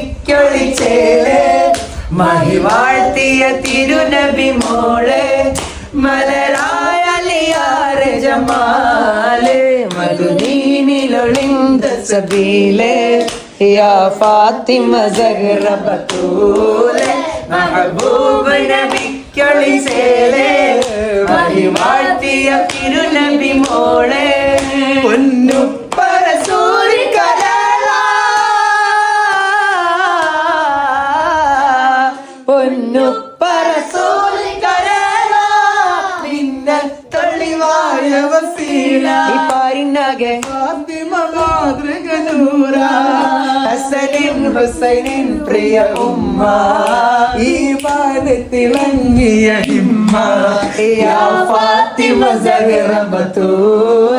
നബിക്കൊളിച്ചേല് മഹിവാഴ്ത്തിയ തിരുനബി മോളെ മലരായലിയാറ് ജമാല് മദുനീനിലൊളിന്ത സബീലെ യാ ഫാത്തിമ സഹ്റ ബത്തൂലെ മഹബൂബ് നബിക്കൊളിച്ചേല് മഹിവാഴ്ത്തിയ തിരുനബി മോളെ പൊന്നുപ്പര സൂരി കരള പൊന്നുപ്പര സൂരി കരള നിന്നെ തെളിവായ വസീല ഈ പാരിനാകെ ഫാത്തിമ മാതൃക നൂറ ഹസനിൻ ഹുസൈനിൻ പ്രിയ ഉമ്മ ഈ പാദത്തിളങ്ങിയ ഹിമ്മ യാ ഫാത്തിമ സഹ്റ ബത്തൂല